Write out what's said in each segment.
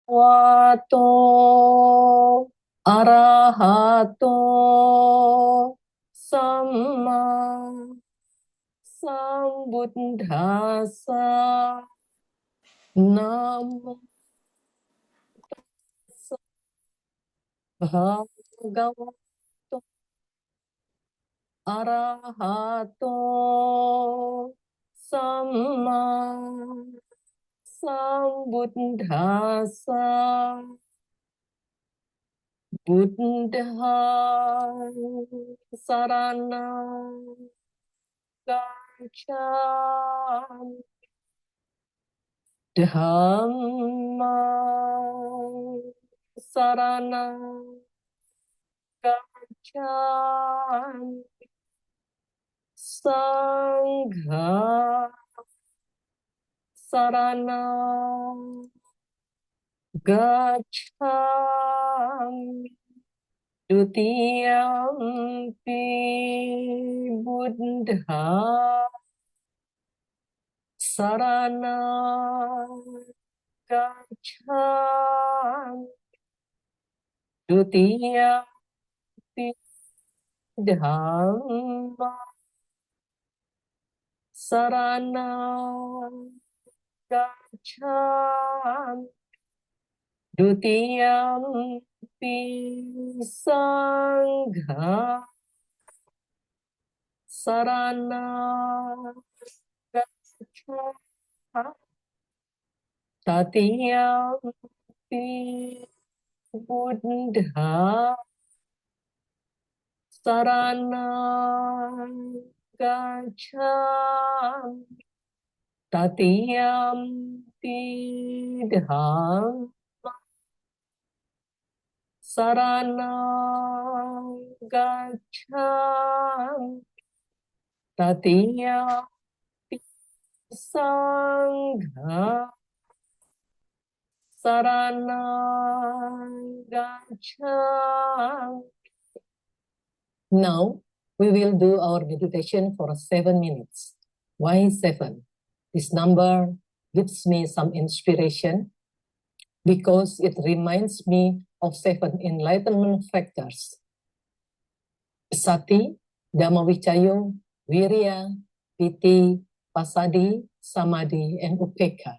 Wato arahato sama sambuddhassa. Namo tassa bhagavato arahato sama sambuddhassa. Buddhang saranang gacchami, Dhammang saranang gacchami, Sanghang saranang gacchami. Dutiyampi Buddha saranang gacchami. Dutiyampi Dhamma saranang gacchami. Dutiyampi Sangha saranang gacchami. Tatiyampi Buddha saranang gacchami. Tatiyampi Dhamma saranang gacchami. Tatiyampi Sangha saranang gacchami. Now, we will do our meditation for 7 minutes. Why 7? This number gives me some inspiration because it reminds me of 7 enlightenment factors. Sati, Dhammavicayo, Virya, Piti, Pasadi, Samadhi, and Upekha.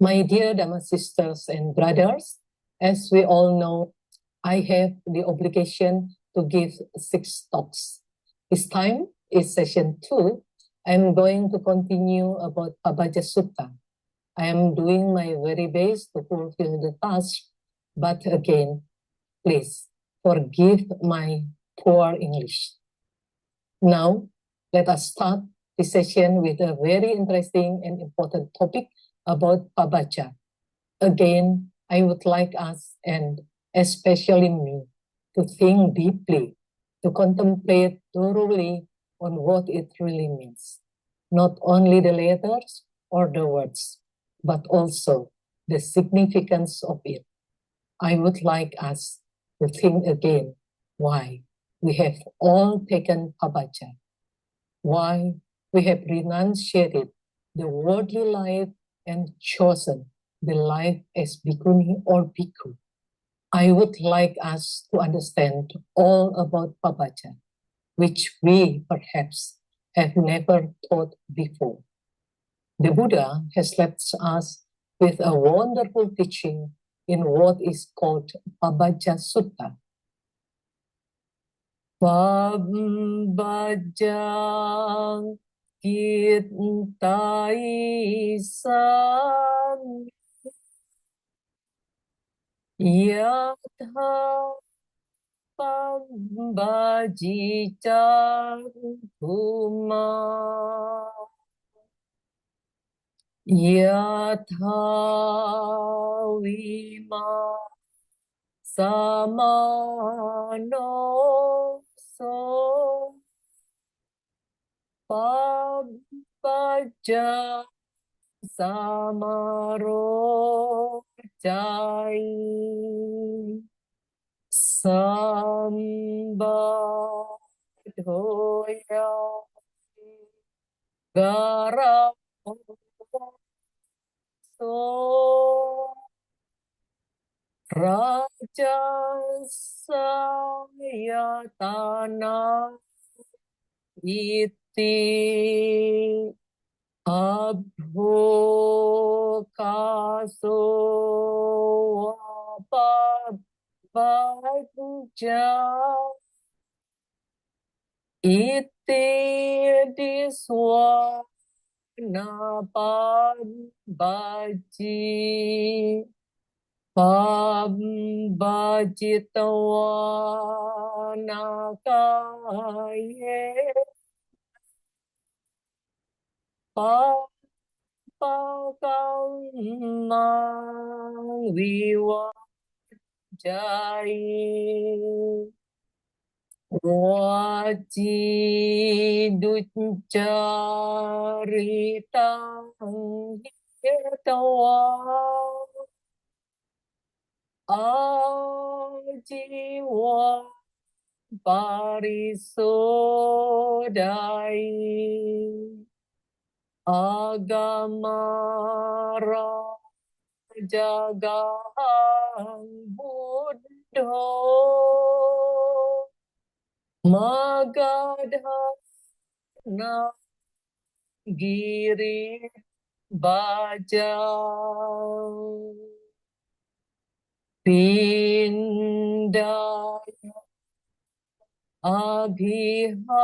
My dear Dhamma sisters and brothers, as we all know, I have the obligation to give 6 talks. This time is session 2. I'm going to continue about Pabaja Sutta. I am doing my very best to fulfill the task, but again, please forgive my poor English. Now, let us start this session with a very interesting and important topic about Pabaja. Again, I would like us, and especially me, to think deeply, to contemplate thoroughly on what it really means. Not only the letters or the words, but also the significance of it. I would like us to think again why we have all taken Pabaja, why we have renunciated the worldly life and chosen the life as bhikkhuni or bhikkhu. I would like us to understand all about Pabaja, which we perhaps have never thought before. The Buddha has left us with a wonderful teaching in what is called Pabaja Sutta. Pabajang Kitaisan Yatha Pambajicang Huma Yatha Vima Samano So Pabajang Samaro Jai Sambadhoya Gara So Raja Sayatana Iti Abhokaso Pabajang Iti Diswanapabaji Pambajitawanakaye Papakamang Viwajai Wajiducaritang Hitawa Ajiwa Parisodai Agamara Jagahang Buddho Magadhana Giri Bajang Pindaya Abhiharasi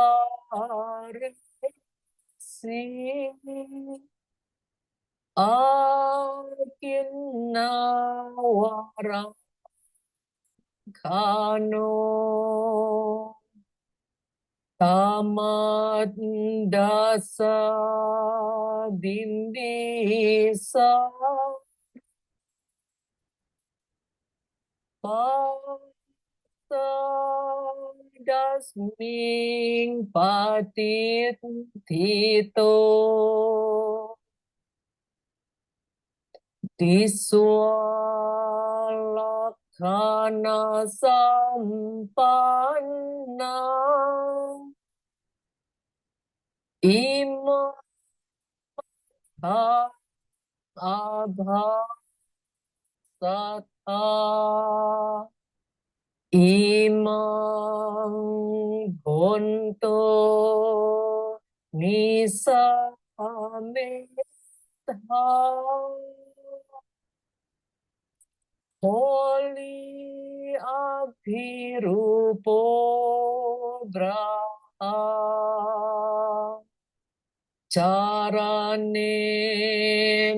Akinnawarang Kano Tamat Dasa Bimbisa Dasming Patit Tito Diswalakhana Sampanna Ima Abha Satha Imang Gonto Nisa Ametha Holy Abhirupo Graha Charane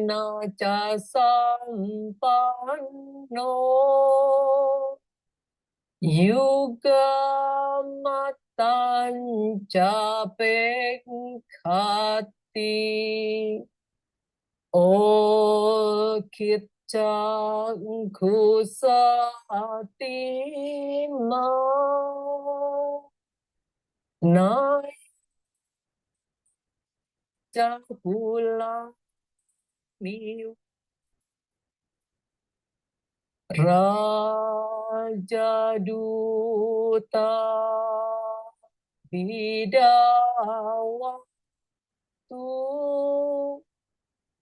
Nacha Sampanno Yuga Matancha Pekhati O Kitchang Kusati Ma Nai Chahula Mi Raja Duta Bidawatu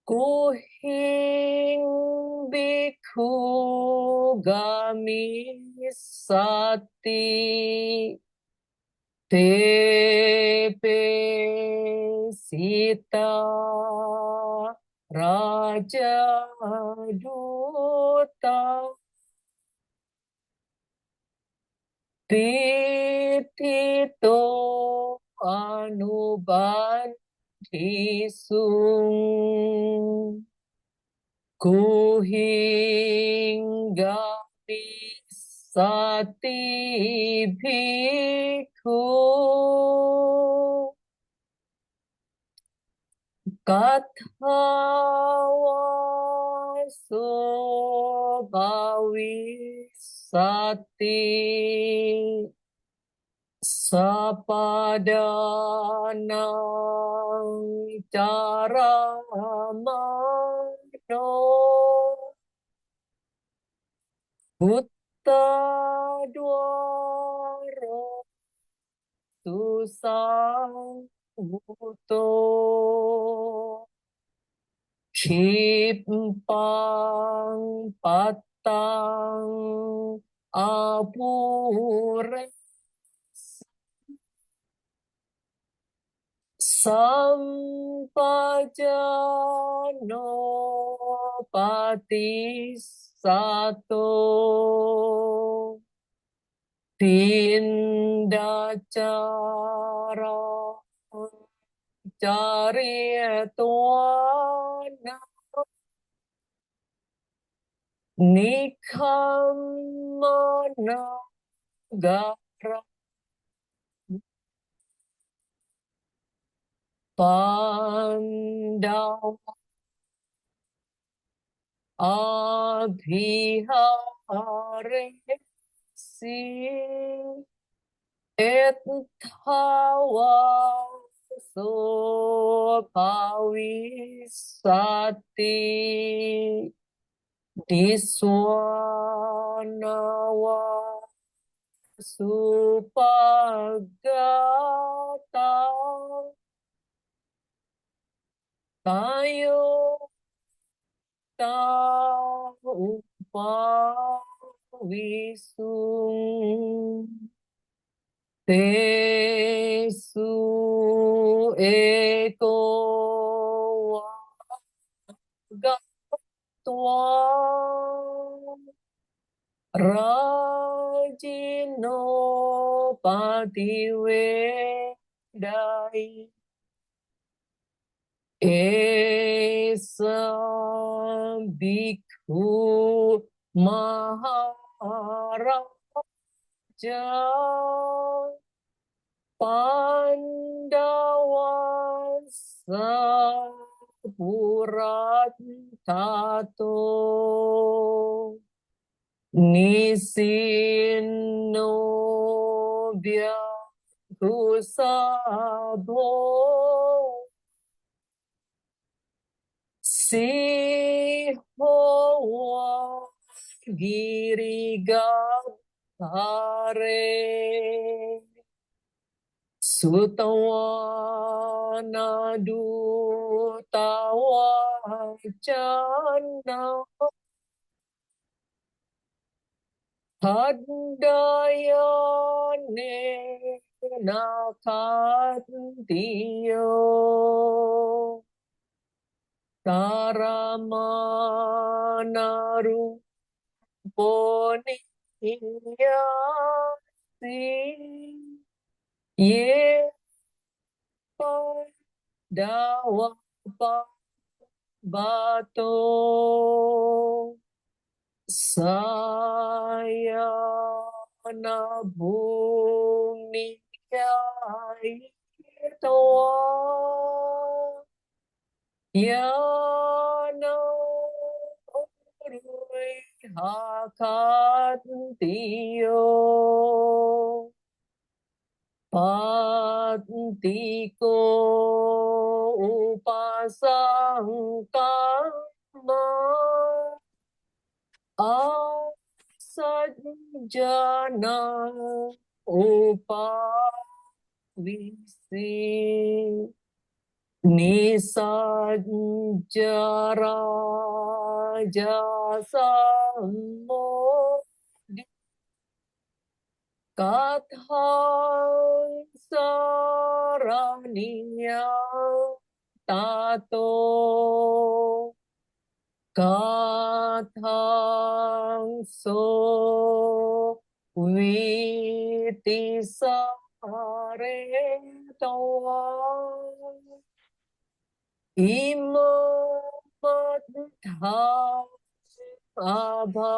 Kuhing Bhikkhu Gamisati Tepe Sita Raja Duta Titito Anubandhisung Kuhingga Sati Bhikkhu Kathawaso Bhavisati Sapadanang Caramano Buddha Dwaro Susang Buto Kimpang Patang Apure Sampajano Patisato Tindacara Carituana Nikamana Gara Pandawa Abhiharesi Etthawaso Bhavisati Diswanawa Supagata Tayo Ta Upavisung Tesu Eko Wagatwa Rajino Pativedai Esa Bhikkhu Maharaja Pandawa Sapurattato Nisino Bhyakkhu Sabho Sihowa Girigare Sutawana Dutawa Jana Hadayane Nakantiyo Taramanaru boniasi ye dawa bato saya nabuni ito ya no urui hakat tiyo Patiko upasang kama asadjana upavisi nisanjara jasamo Kathang saraniya tato Kathang so viti sare tawa imamadha abhasatha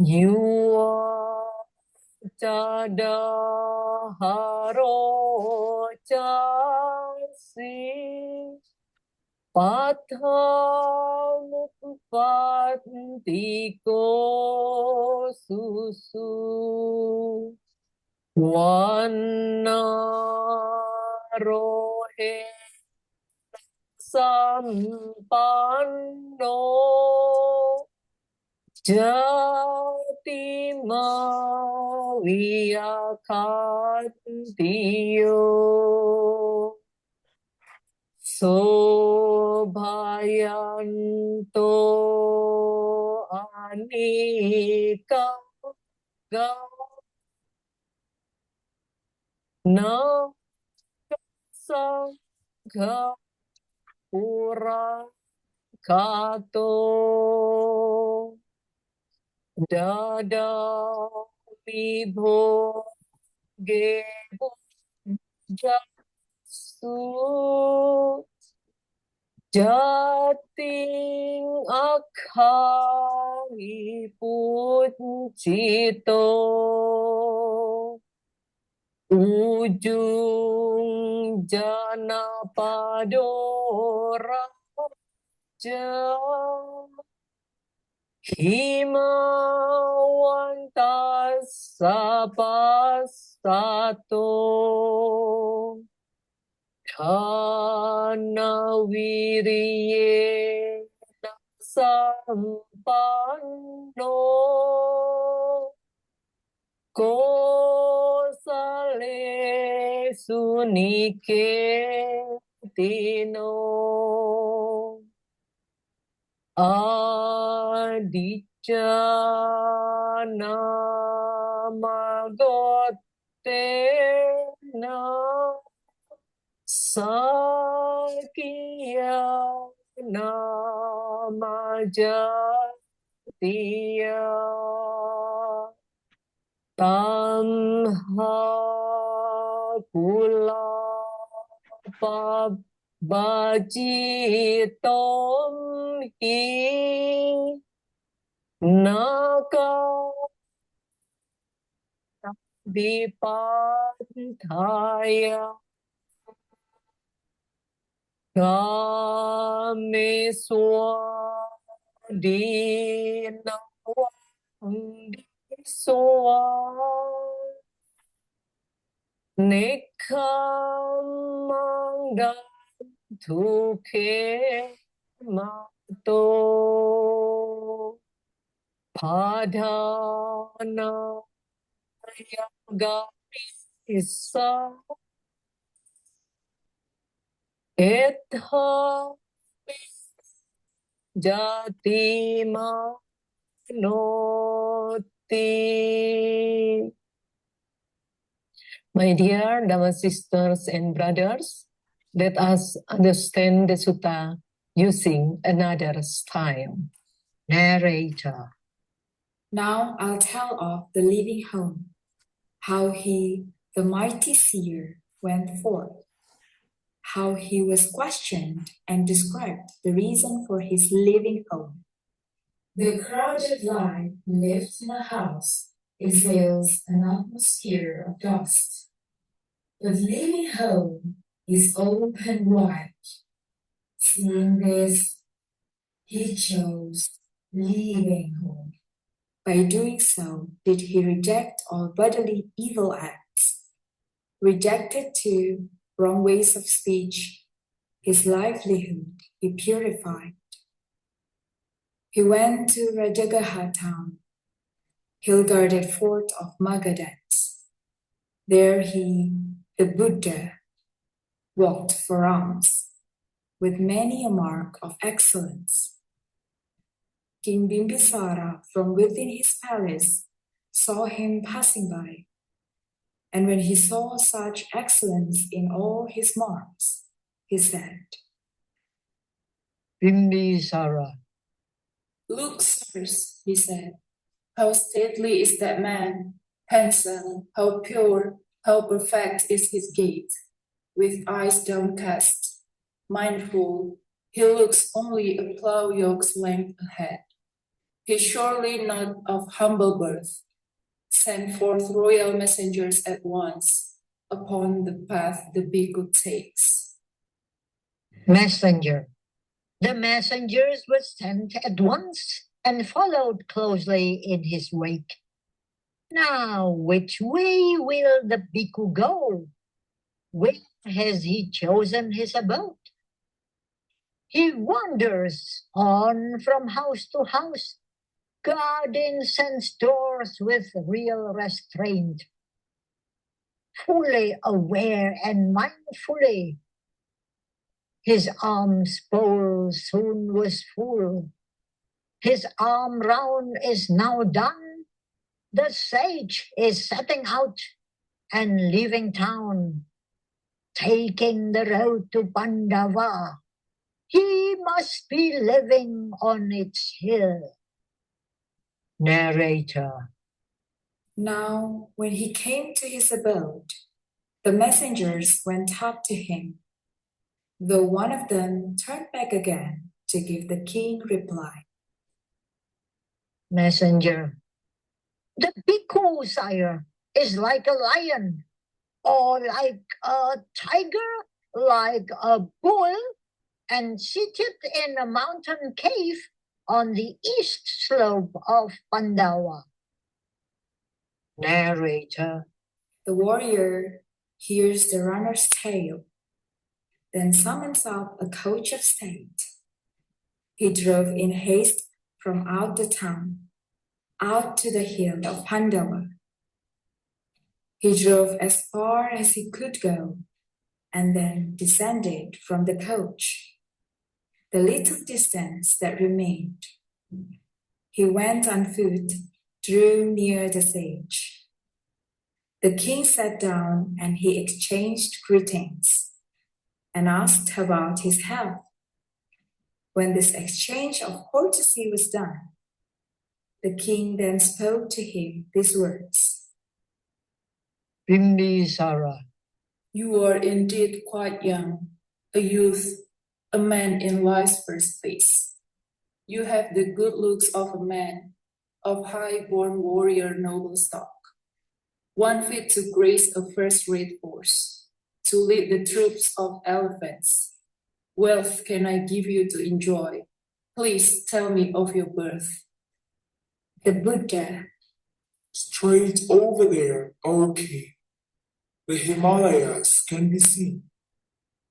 Yuwa cadaharo casi pathamupatiko susu Wanarohe sampanno Jati mawiyakatiyo Sobhayanto anikam na sangha urakato Dada vibho gebu jasu jating akhari puncito ujung jana padora Himawantas sapasato Dhana wiriye sampanno Kosale sunike tino Adicca namagotena sakya namajatiya tamha kula bajitom hi naka dipanthaya kameswa dinawang diswa nekhamang Duke mato padana yaga isa etha jati manoti. My dear Dhamma sisters and brothers, let us understand the sutta using another style. Narrator. Now I'll tell of the living home, how he, the mighty seer, went forth, how he was questioned and described the reason for his living home. The crowded life lived in a house exhales an atmosphere of dust. But living home is open wide. Seeing this, he chose living home. By doing so, did he reject all bodily evil acts, rejected too wrong ways of speech, his livelihood he purified. He went to Rajagaha town, hill-guarded fort of Magadhans. There he, the Buddha, walked for alms, with many a mark of excellence. King Bimbisara, from within his palace, saw him passing by, and when he saw such excellence in all his marks, he said, Bimbisara. "Look, sirs," he said, "how stately is that man, handsome, how pure, how perfect is his gait, with eyes downcast, mindful, he looks only a plough yoke's length ahead. He's surely not of humble birth. Send forth royal messengers at once upon the path the bhikkhu takes." Messenger. The messengers were sent at once and followed closely in his wake. Now, which way will the bhikkhu go? Where has he chosen his abode? He wanders on from house to house, guarding sense doors with real restraint, fully aware and mindfully. His alms bowl soon was full. His arm round is now done. The sage is setting out and leaving town, taking the road to Pandava. He must be living on its hill. Narrator. Now, when he came to his abode, the messengers went up to him, though one of them turned back again to give the king reply. Messenger. The bhikkhu, sire, is like a lion, or like a tiger, like a bull, and seated in a mountain cave on the east slope of Pandava. Narrator. The warrior hears the runner's tale, then summons up a coach of state. He drove in haste from out the town, out to the hill of Pandava. He drove as far as he could go, and then descended from the coach. The little distance that remained, he went on foot, drew near the sage. The king sat down and he exchanged greetings and asked about his health. When this exchange of courtesy was done, the king then spoke to him these words. Bimbisara. You are indeed quite young, a youth, a man in life's first place. You have the good looks of a man, of high-born warrior noble stock, one fit to grace a first-rate force, to lead the troops of elephants. Wealth can I give you to enjoy. Please tell me of your birth. The Buddha. Straight over there, O king, the Himalayas can be seen.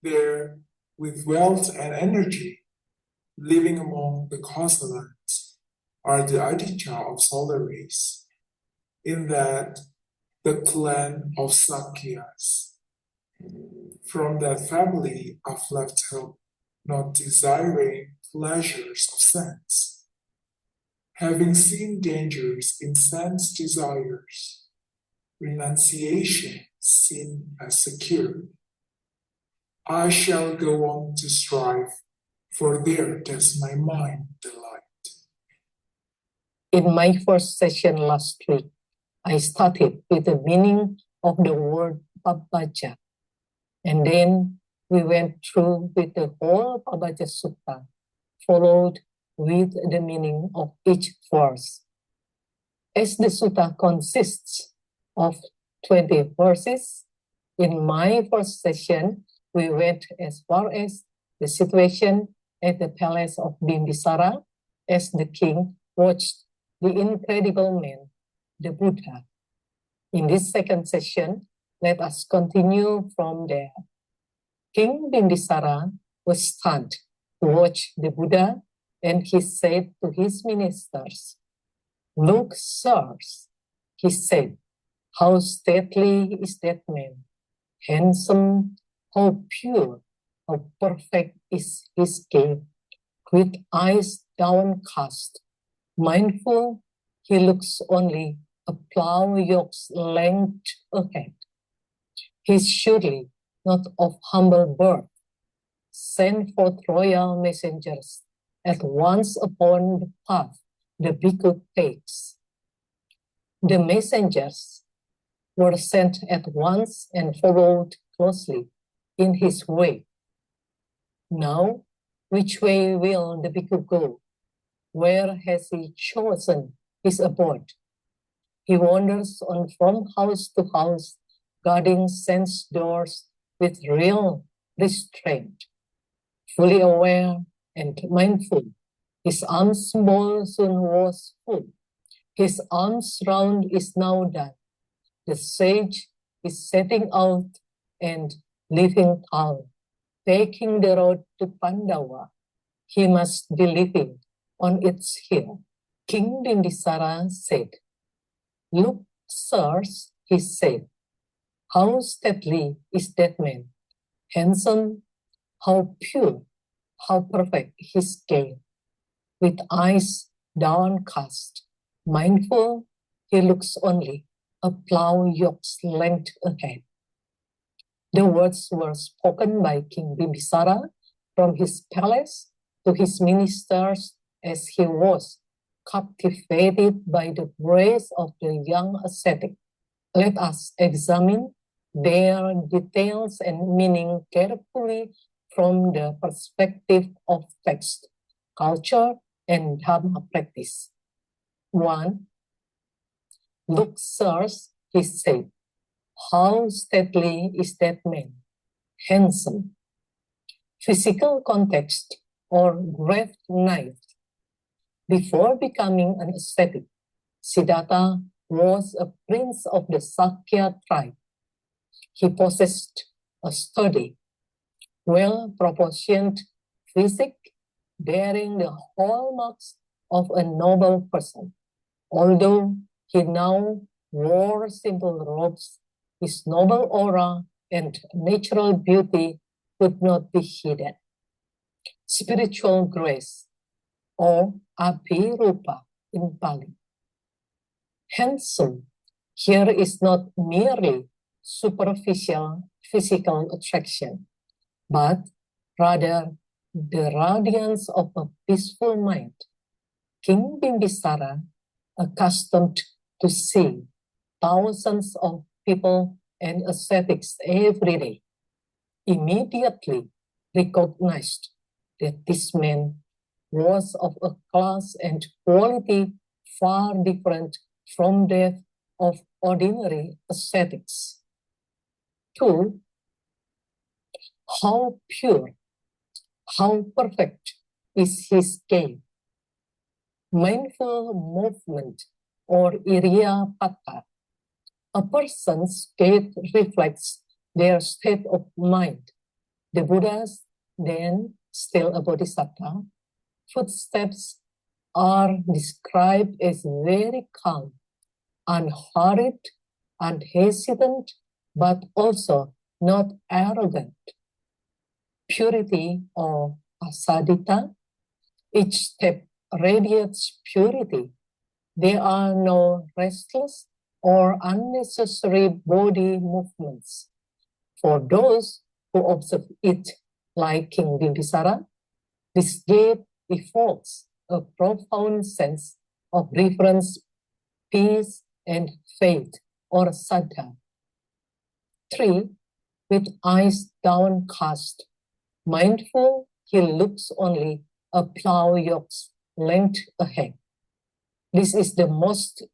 There, with wealth and energy, living among the coastlands, are the Aditya of solar race. In that, the clan of Sakyas. From that family I've left home, not desiring pleasures of sense. Having seen dangers in sense desires, renunciation seen as secure, I shall go on to strive for there does my mind delight. In my first session last week, I started with the meaning of the word Pabaja, and then we went through with the whole Pabaja Sutta, followed with the meaning of each verse. As the sutta consists of 20 verses, in my first session, we went as far as the situation at the palace of Bimbisara as the king watched the incredible man, the Buddha. In this second session, let us continue from there. King Bimbisara was stunned to watch the Buddha, and he said to his ministers, "Look, sirs," he said, "how stately is that man, handsome, how pure, how perfect is his gait, with eyes downcast, mindful, he looks only a plough yoke's length ahead. He is surely not of humble birth. Send forth royal messengers at once upon the path the bhikkhu takes." The messengers were sent at once and followed closely in his way. Now, which way will the bhikkhu go? Where has he chosen his abode? He wanders on from house to house, guarding sense doors with real restraint. Fully aware and mindful, his alms bowl soon was full. His alms round is now done. The sage is setting out and leaving town, taking the road to Pandawa. He must be living on its hill. King Bimbisara said, "Look, sirs," he said, "how stately is that man, handsome, how pure, how perfect his gait, with eyes downcast, mindful, he looks only a plough yoke's length ahead." The words were spoken by King Bimbisara from his palace to his ministers as he was captivated by the grace of the young ascetic. Let us examine their details and meaning carefully from the perspective of text, culture, and Dhamma practice. 1. "Look, sirs," he said, "how stately is that man, handsome." Physical context or grave knife. Before becoming an ascetic, Siddhartha was a prince of the Sakya tribe. He possessed a sturdy, well-proportioned physique, bearing the hallmarks of a noble person. Although he now wore simple robes, his noble aura and natural beauty could not be hidden. Spiritual grace, or abhirupa in Pali. Handsome here is not merely superficial physical attraction, but rather the radiance of a peaceful mind. King Bimbisara, accustomed to see thousands of people and ascetics every day, immediately recognized that this man was of a class and quality far different from that of ordinary ascetics. 2. How pure, how perfect is his gait. Mindful movement or iriyapata. A person's gait reflects their state of mind. The Buddha's, then still a bodhisattva, footsteps are described as very calm, unhurried, unhesitant, but also not arrogant. Purity or asadita, each step radiates purity. There are no restless or unnecessary body movements. For those who observe it like King Bimbisara, This gate evokes a profound sense of reverence, peace, and faith, or saddha. 3. With eyes downcast, mindful, he looks only a plow yoke's length ahead. This is the most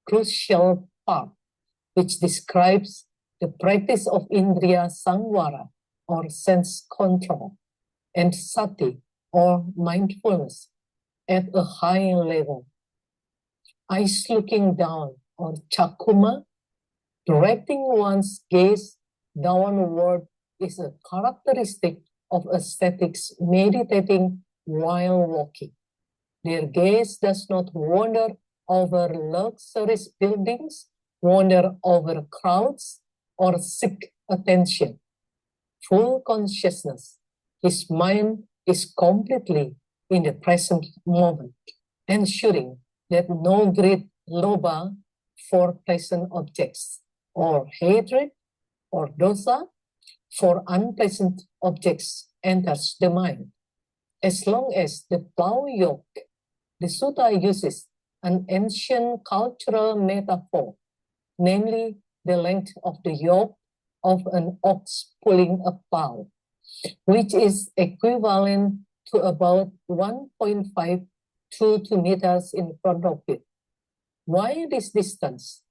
crucial part, which describes the practice of Indriya Samvara, or sense control, and sati, or mindfulness, at a high level. Eyes looking down, or chakuma, directing one's gaze downward, is a characteristic of ascetics meditating while walking. Their gaze does not wander over luxurious buildings, wander over crowds, or seek attention. Full consciousness, his mind is completely in the present moment, ensuring that no great lobha for pleasant objects, or hatred, or dosa for unpleasant objects enters the mind. As long as the plow yoke, the sutta uses an ancient cultural metaphor, namely the length of the yoke of an ox pulling a plow, which is equivalent to about 1.5 to 2 meters in front of it. Why this distance?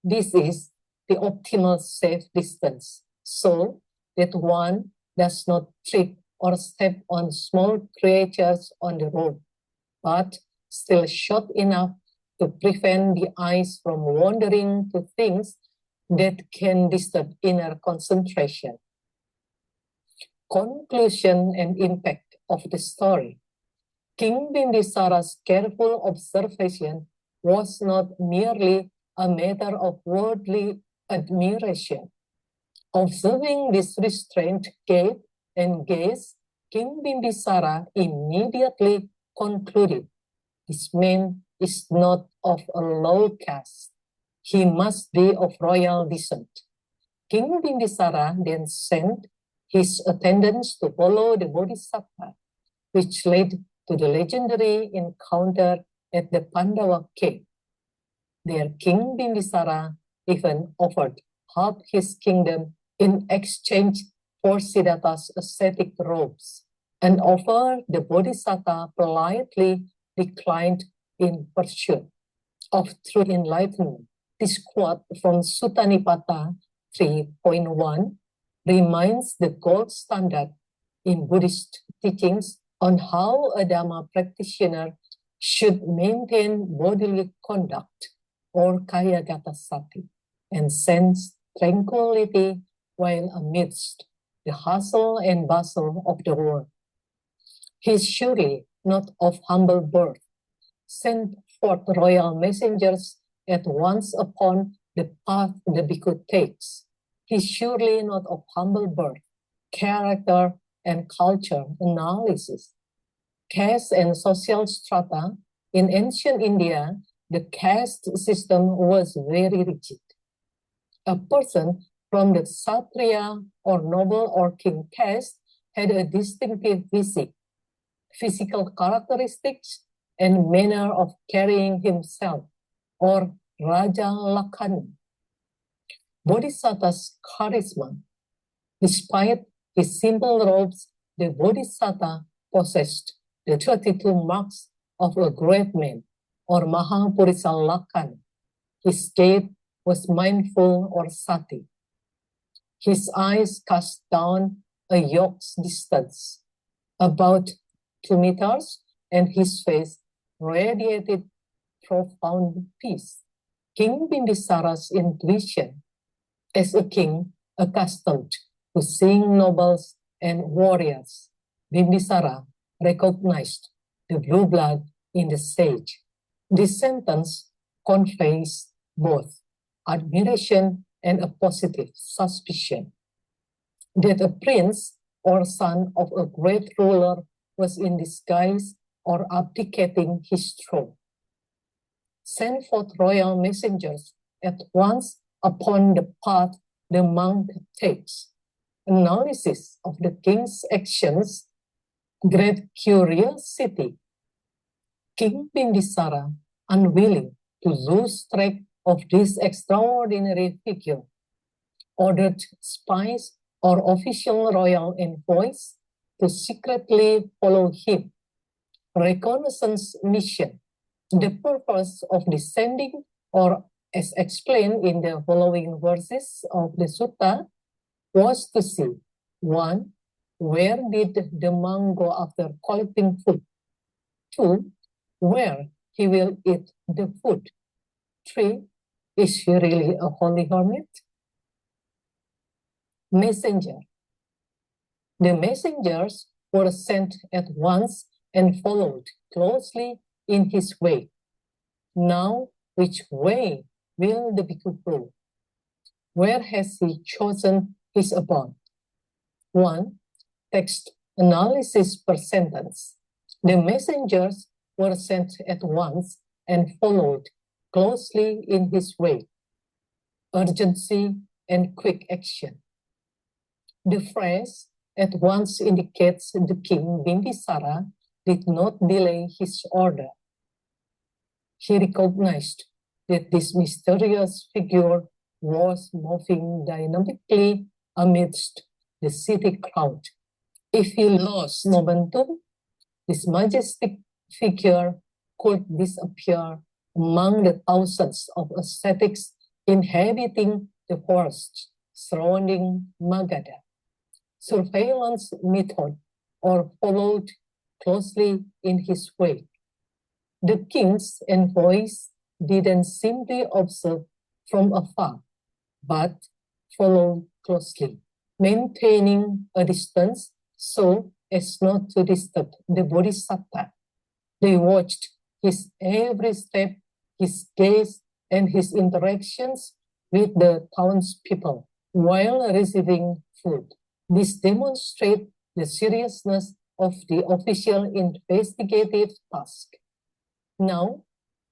This is the optimal safe distance, so that one does not trip or step on small creatures on the road, but still short enough to prevent the eyes from wandering to things that can disturb inner concentration. Conclusion and impact of the story. King Bimbisara's careful observation was not merely a matter of worldly admiration. Observing this restrained gait and gaze, King Bimbisara immediately concluded, this man is not of a low caste. He must be of royal descent. King Bimbisara then sent his attendants to follow the Bodhisattva, which led to the legendary encounter at the Pandava cave. There, King Bimbisara even offered half his kingdom in exchange for Siddhartha's ascetic robes, an offer the Bodhisattva politely declined in pursuit of true enlightenment. This quote from Sutta Nipata 3.1 remains the gold standard in Buddhist teachings on how a Dhamma practitioner should maintain bodily conduct, or kayagata sati, and sense tranquility while amidst the hustle and bustle of the world. He is surely not of humble birth, sent forth royal messengers at once upon the path the bhikkhu takes. He is surely not of humble birth, character and culture analysis. Caste and social strata in ancient India, the caste system was very rigid. A person from the Kshatriya or noble or king caste had a distinctive physical characteristics, and manner of carrying himself, or Raja Lakhani. Bodhisattva's charisma. Despite his simple robes, the Bodhisattva possessed the 32 marks of a great man, or Mahapurisa Lakhani. His gait was mindful or sati. His eyes cast down a yoke's distance, about 2 meters, and his face radiated profound peace. King Bimbisara's intuition, as a king accustomed to seeing nobles and warriors, Bimbisara recognized the blue blood in the sage. This sentence conveys both admiration and a positive suspicion that a prince or son of a great ruler was in disguise or abdicating his throne. Send forth royal messengers at once upon the path the monk takes. Analysis of the king's actions great curiosity. King Bimbisara, unwilling to lose track of this extraordinary figure, ordered spies or official royal envoys to secretly follow him. Reconnaissance mission. The purpose of descending, or as explained in the following verses of the sutta, was to see: 1. Where did the monk go after collecting food? 2. Where he will eat the food? 3. Is he really a holy hermit? Messenger. The messengers were sent at once and followed closely in his wake. Now, which way will the bhikkhu go? Where has he chosen his abode? 1. Text analysis per sentence. The messengers were sent at once and followed closely in his wake. Urgency and quick action. The phrase at once indicates the king Bimbisara did not delay his order. He recognized that this mysterious figure was moving dynamically amidst the city crowd. If he lost momentum, this majestic figure could disappear among the thousands of ascetics inhabiting the forests surrounding Magadha. Surveillance method or followed closely in his wake. The king's envoys didn't simply observe from afar, but followed closely, maintaining a distance so as not to disturb the bodhisattva. They watched his every step, his gaze, and his interactions with the townspeople while receiving food. This demonstrates the seriousness of the official investigative task. Now,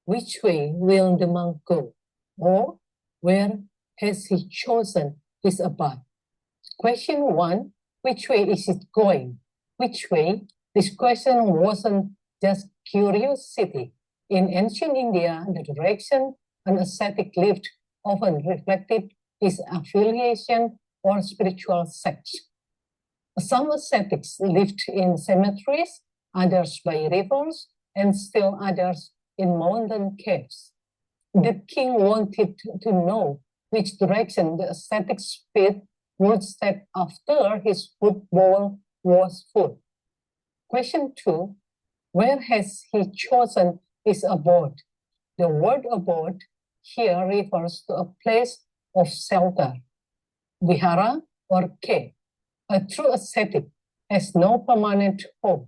which way will the monk go? Or where has he chosen his abode? Question 1, which way is it going? Which way? This question wasn't just curiosity. In ancient India, the direction an ascetic lived often reflected his affiliation or spiritual sect. Some ascetics lived in cemeteries, others by rivers, and still others in mountain caves. The king wanted to know which direction the ascetic's feet would step after his food bowl was full. Question 2, where has he chosen his abode? The word abode here refers to a place of shelter, vihara or cave. A true ascetic has no permanent home.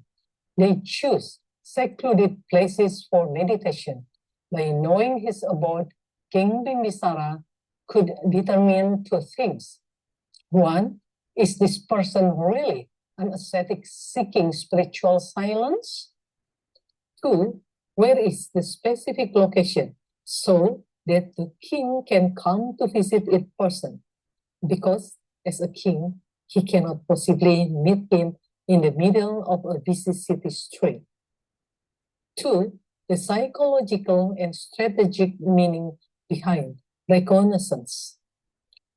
They choose secluded places for meditation. By knowing his abode, King Bimbisara could determine 2 things. 1, is this person really an ascetic seeking spiritual silence? 2, where is the specific location so that the king can come to visit it person? Because as a king, he cannot possibly meet him in the middle of a busy city street. 2, the psychological and strategic meaning behind reconnaissance.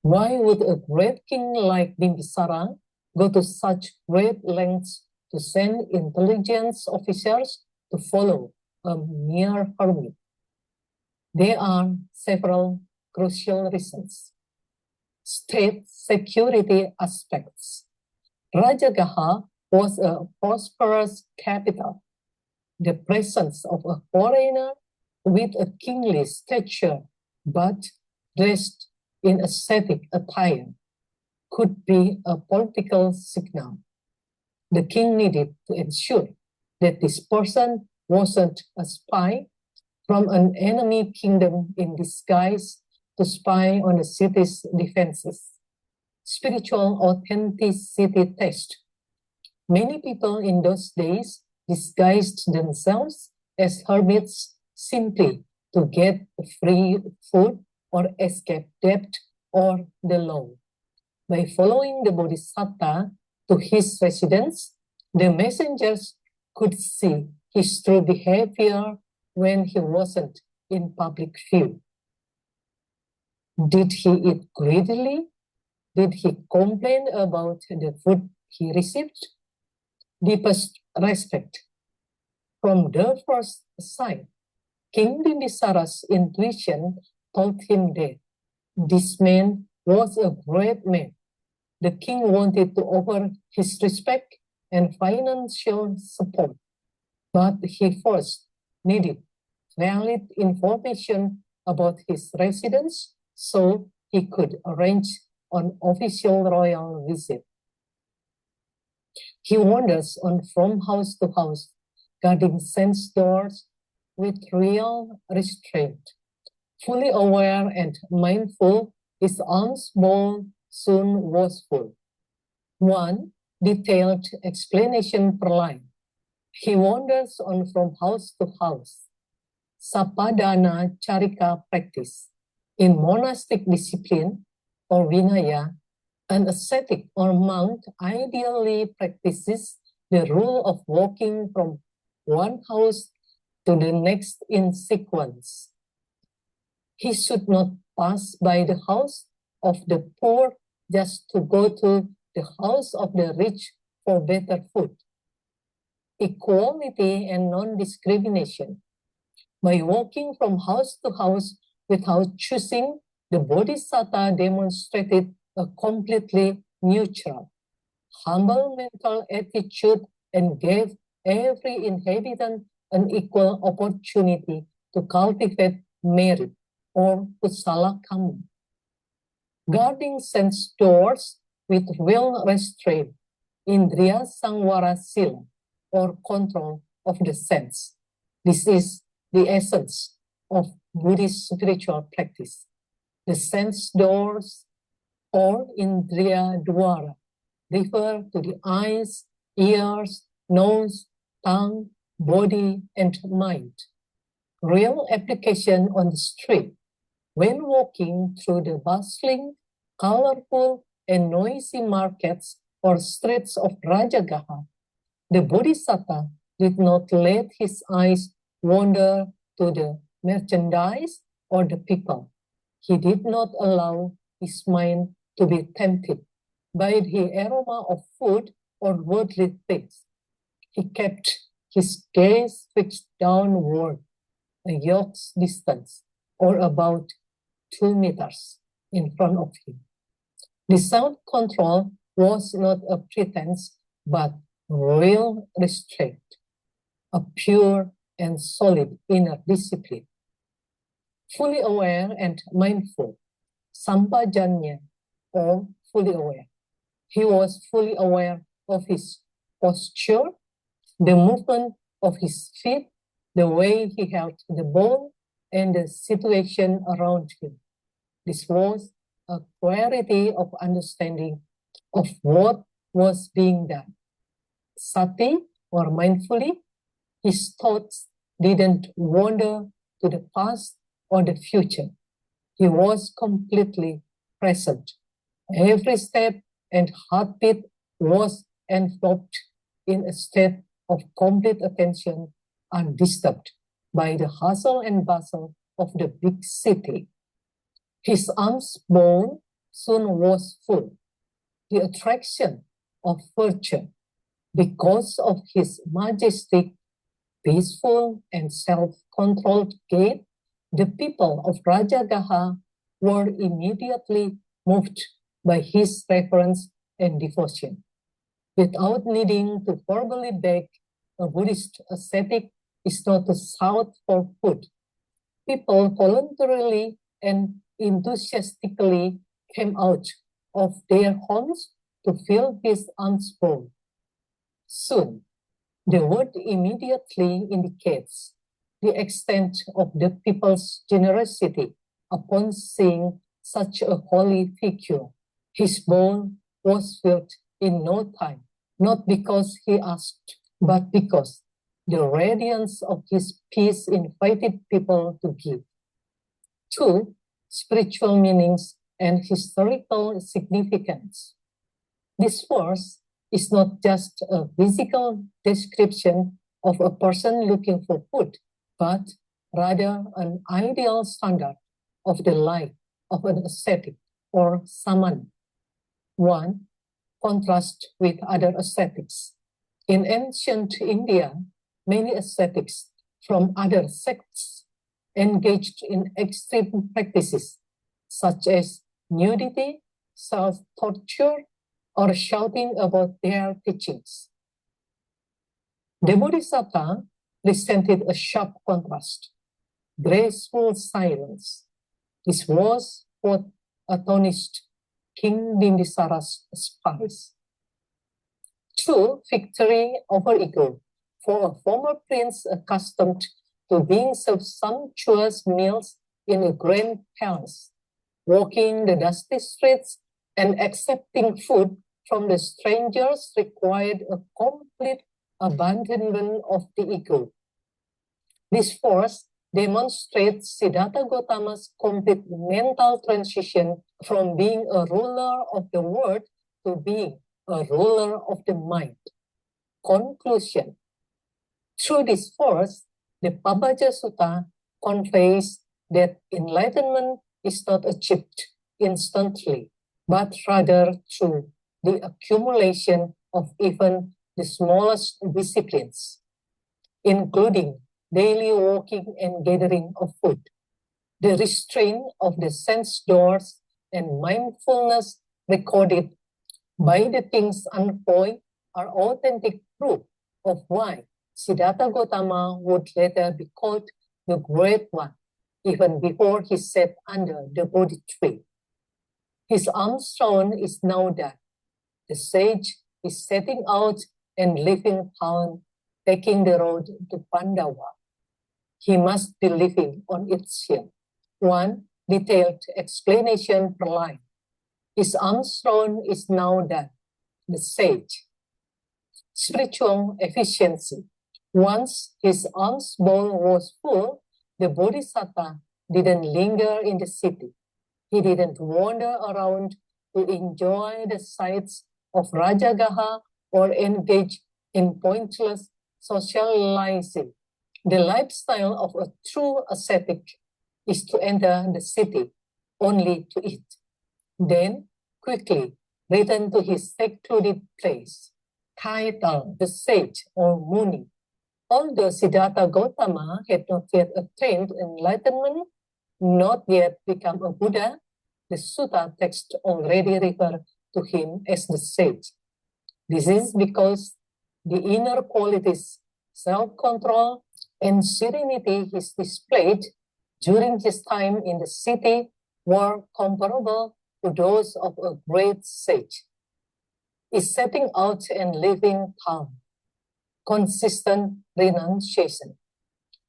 Why would a great king like Bimbisara go to such great lengths to send intelligence officers to follow a mere hermit? There are several crucial reasons. State security aspects. Rajagaha was a prosperous capital. The presence of a foreigner with a kingly stature but dressed in ascetic attire could be a political signal. The king needed to ensure that this person wasn't a spy from an enemy kingdom in disguise to spy on the city's defenses. Spiritual authenticity test. Many people in those days disguised themselves as hermits simply to get free food or escape debt or the law. By following the bodhisattva to his residence, The messengers could see his true behavior when he wasn't in public view. Did he eat greedily? Did he complain about the food he received? Deepest respect. From the first sight, King Bimbisara's intuition told him that this man was a great man. The king wanted to offer his respect and financial support, but he first needed valid information about his residence so he could arrange an official royal visit. He wanders on from house to house, guarding sense doors with real restraint. Fully aware and mindful, his alms bowl soon was full. One detailed explanation per line. He wanders on from house to house. Sapadana Charika practice. In monastic discipline or Vinaya, an ascetic or monk ideally practices the rule of walking from one house to the next in sequence. He should not pass by the house of the poor just to go to the house of the rich for better food. Equality and non-discrimination. By walking from house to house without choosing, the Bodhisattva demonstrated a completely neutral, humble mental attitude and gave every inhabitant an equal opportunity to cultivate merit or kusala karma. Guarding sense doors with will restraint, indriya sangwara sila, or control of the sense. This is the essence of Buddhist spiritual practice. The sense doors or indriya dwara refer to the eyes, ears, nose, tongue, body, and mind. Real application on the street. When walking through the bustling, colorful, and noisy markets or streets of Rajagaha, the Bodhisattva did not let his eyes wander to the merchandise or the people. He did not allow his mind to be tempted by the aroma of food or worldly things. He kept his gaze fixed downward, a yoke's distance, or about 2 meters in front of him. The self-control was not a pretense, but real restraint, a pure and solid inner discipline. Fully aware and mindful, sampajanya, or fully aware. He was fully aware of his posture, the movement of his feet, the way he held the bowl, and the situation around him. This was a clarity of understanding of what was being done. Sati, or mindfully, his thoughts didn't wander to the past or the future. He was completely present. Every step and heartbeat was enveloped in a state of complete attention, undisturbed by the hustle and bustle of the big city. His alms bowl soon was full. The attraction of virtue, because of his majestic, peaceful, and self-controlled gait, the people of Rajagaha were immediately moved by his reverence and devotion. Without needing to verbally beg, a Buddhist ascetic is not to shout for food. People voluntarily and enthusiastically came out of their homes to fill his alms bowl. Soon, the word immediately indicates the extent of the people's generosity upon seeing such a holy figure. His bowl was filled in no time, not because he asked, but because the radiance of his peace invited people to give. 2. Spiritual meanings and historical significance. This verse is not just a physical description of a person looking for food, but rather an ideal standard of the life of an ascetic or saman. One contrast with other ascetics. In ancient India, many ascetics from other sects engaged in extreme practices such as nudity, self-torture, or shouting about their teachings. The Bodhisattva presented a sharp contrast, graceful silence. This was what astonished King Bimbisara's spies. True victory over ego for a former prince accustomed to being served sumptuous meals in a grand palace, walking the dusty streets and accepting food from the strangers required a complete abandonment of the ego. This force demonstrates Siddhartha Gautama's complete mental transition from being a ruler of the world to being a ruler of the mind. Conclusion. Through this force, the Pabbajja Sutta conveys that enlightenment is not achieved instantly, but rather through the accumulation of even the smallest disciplines, including daily walking and gathering of food, the restraint of the sense doors, and mindfulness recorded by the things unfold are authentic proof of why Siddhartha Gautama would later be called the Great One, even before he sat under the Bodhi tree. His alms throne is now done. The sage is setting out and leaving town, taking the road to Pandawa. He must be living on its hill. One detailed explanation per line. His alms throne is now done. The sage. Spiritual efficiency. Once his alms bowl was full, the Bodhisattva didn't linger in the city. He didn't wander around to enjoy the sights of Rajagaha or engage in pointless socializing. The lifestyle of a true ascetic is to enter the city only to eat, then quickly return to his secluded place, titled the sage or Muni. Although Siddhartha Gautama had not yet attained enlightenment, not yet become a Buddha, the sutta text already refer to him as the sage. This is because the inner qualities, self-control, and serenity he displayed during his time in the city were comparable to those of a great sage. Is setting out and leaving town, consistent renunciation.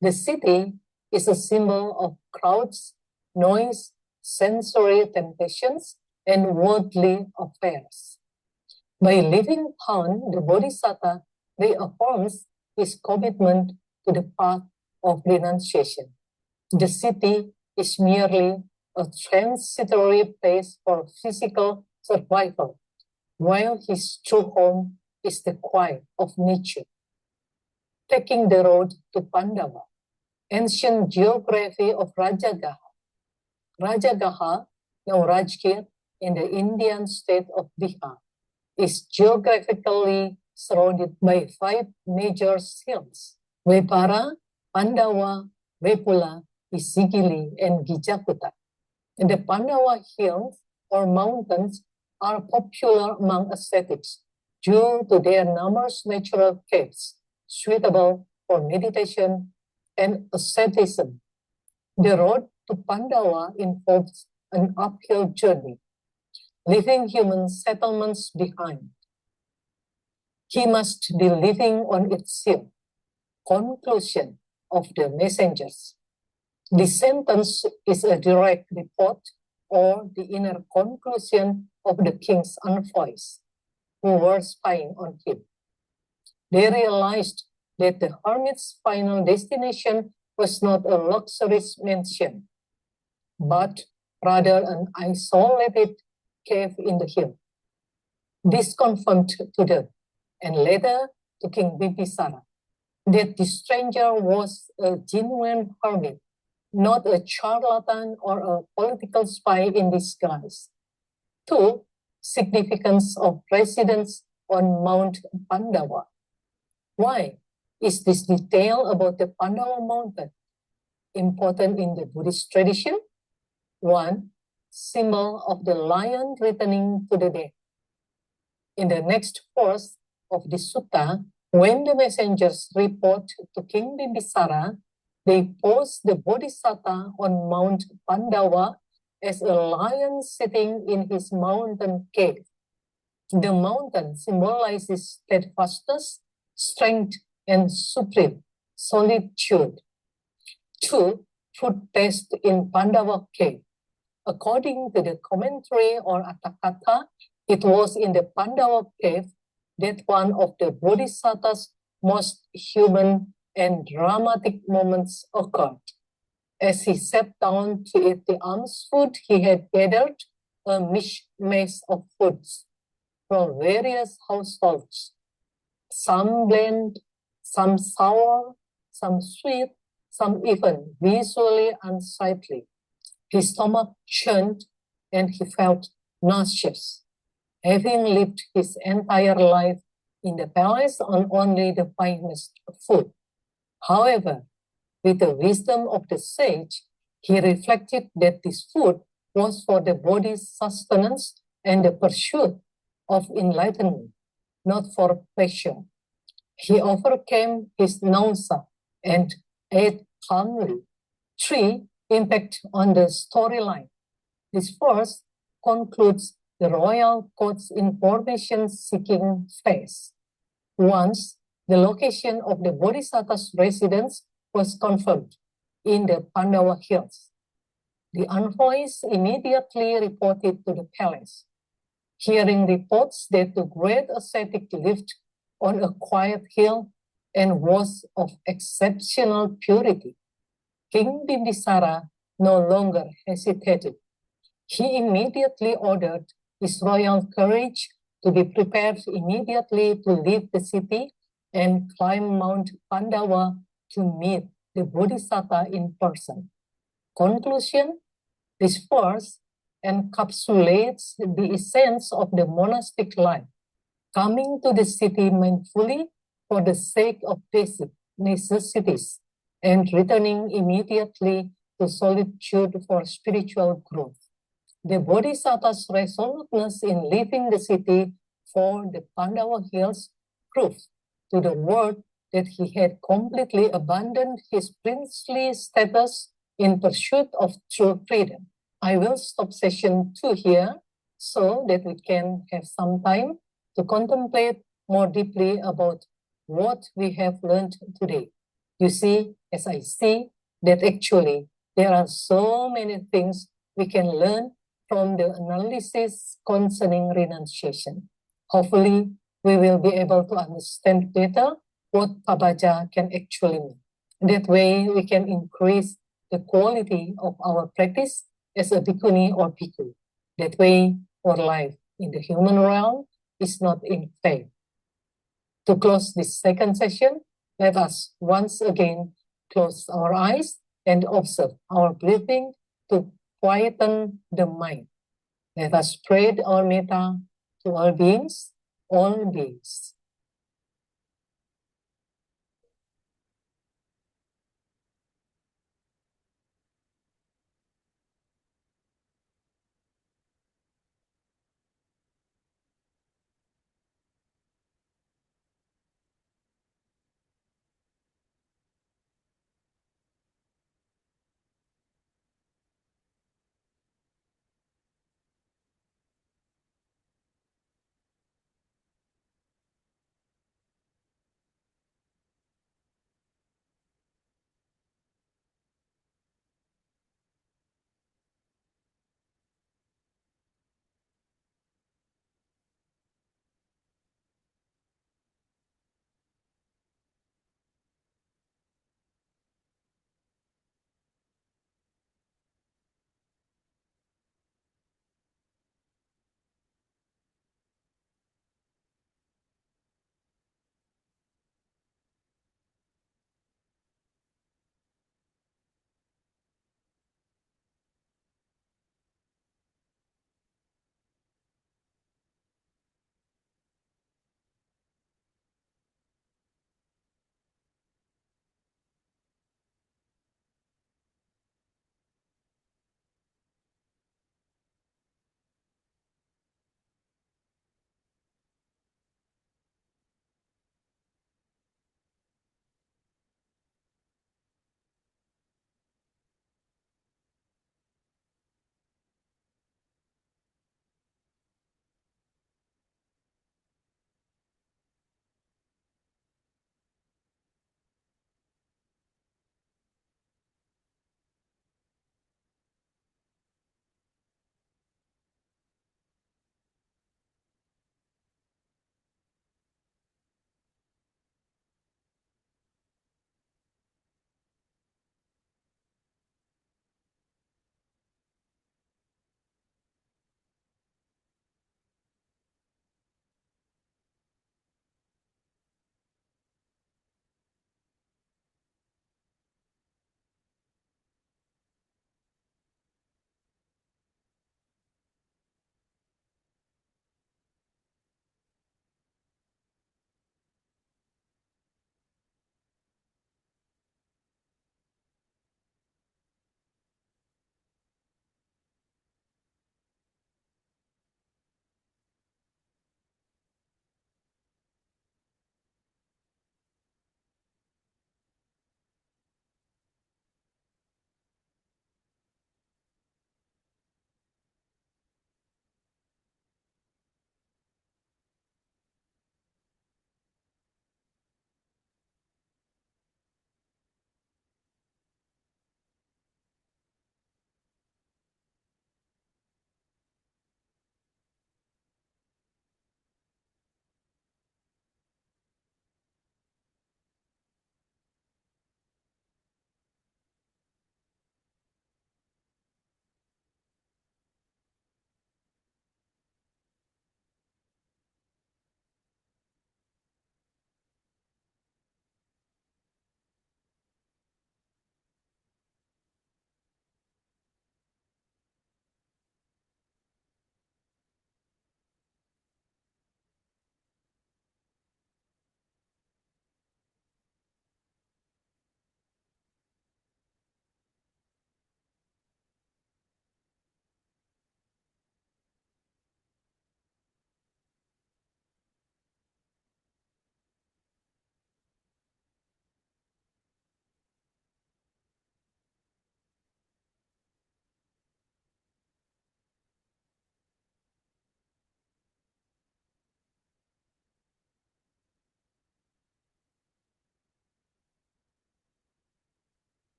The city is a symbol of crowds, noise, sensory temptations, and worldly affairs. By leaving town, the Bodhisattva reaffirms his commitment to the path of renunciation. The city is merely a transitory place for physical survival, while his true home is the quiet of nature. Taking the road to Pandawa, ancient geography of Rajagaha. Rajagaha, now Rajgir, in the Indian state of Bihar, is geographically surrounded by 5 major hills: Vepara, Pandawa, Vepula, Isigili, and Gijakuta. And the Pandawa hills or mountains are popular among ascetics due to their numerous natural caves suitable for meditation and asceticism. The road to Pandawa involves an uphill journey, leaving human settlements behind. He must be living on its hill. Conclusion of the messengers. This sentence is a direct report or the inner conclusion of the king's envoys who were spying on him. They realized that the hermit's final destination was not a luxurious mansion, but rather an isolated cave in the hill. This confirmed to them, and later to King Bimbisara, that the stranger was a genuine hermit, not a charlatan or a political spy in disguise. 2. Significance of residence on Mount Pandava. Why is this detail about the Pandava mountain important in the Buddhist tradition? 1. Symbol of the lion returning to the dead. In the next verse of the sutta, when the messengers report to King Bimbisara, they pose the Bodhisattva on Mount Pandava as a lion sitting in his mountain cave. The mountain symbolizes steadfastness, strength, and supreme solitude. 2. Food test in Pandava cave. According to the commentary or Atthakatha, it was in the Pandava cave that one of the Bodhisattva's most human and dramatic moments occurred. As he sat down to eat the alms food, he had gathered a mishmash of foods from various households, some bland, some sour, some sweet, some even visually unsightly. His stomach churned and he felt nauseous, having lived his entire life in the palace on only the finest food. However, with the wisdom of the sage, he reflected that this food was for the body's sustenance and the pursuit of enlightenment, not for pleasure. He overcame his nausea and ate calmly. 3. Impact on the storyline. This verse concludes the royal court's information-seeking phase. Once the location of the Bodhisattva's residence was confirmed in the Pandava hills, the envoys immediately reported to the palace. Hearing reports that the great ascetic lived on a quiet hill and was of exceptional purity, King Bimbisara no longer hesitated. He immediately ordered his royal carriage to be prepared immediately to leave the city and climb Mount Pandava to meet the Bodhisattva in person. Conclusion: this verse encapsulates the essence of the monastic life, coming to the city mindfully for the sake of basic necessities and returning immediately to solitude for spiritual growth. The Bodhisattva's resoluteness in leaving the city for the Pandava hills proved to the world that he had completely abandoned his princely status in pursuit of true freedom. I will stop session 2 here so that we can have some time to contemplate more deeply about what we have learned today. You see, as I see, that actually there are so many things we can learn from the analysis concerning renunciation. Hopefully, we will be able to understand better what pabaja can actually mean. That way, we can increase the quality of our practice as a bhikkhuni or bhikkhu. That way, our life in the human realm is not in vain. To close this second session, let us once again close our eyes and observe our breathing to quieten the mind. Let us spread our metta to all beings, all beings.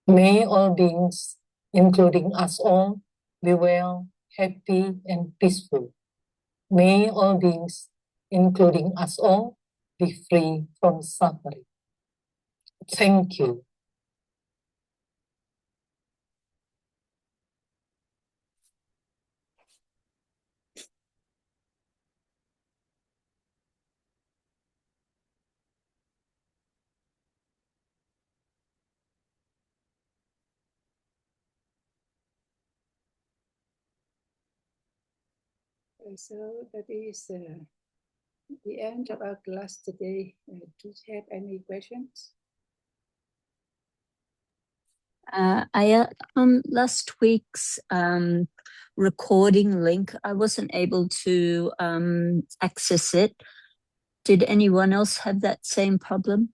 May all beings, including us all, be well, happy, and peaceful. May all beings, including us all, be free from suffering. Thank you. So that is the end of our class today. Do you have any questions? On last week's recording link, I wasn't able to access it. Did anyone else have that same problem?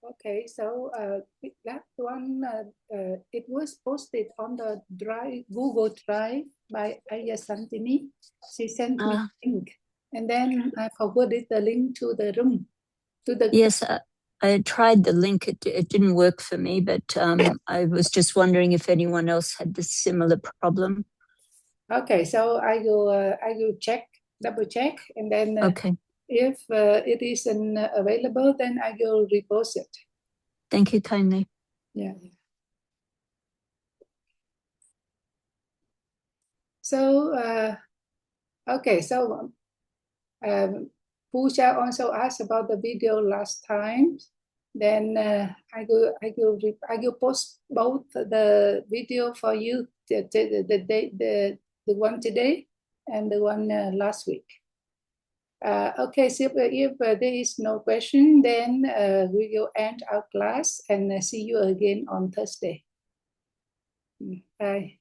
Okay, so that one, it was posted on the Google Drive by Aya Santini. She sent me a link, and then I forwarded the link to the room. Yes, I tried the link. It didn't work for me, but I was just wondering if anyone else had this similar problem. Okay, so I will double check, and then Okay. If it isn't available, then I will repost it. Thank you kindly. Yeah. So, okay, so Pooja also asked about the video last time. Then I will post both the video for you, the one today and the one last week. Okay, so if there is no question, then we will end our class and see you again on Thursday. Bye.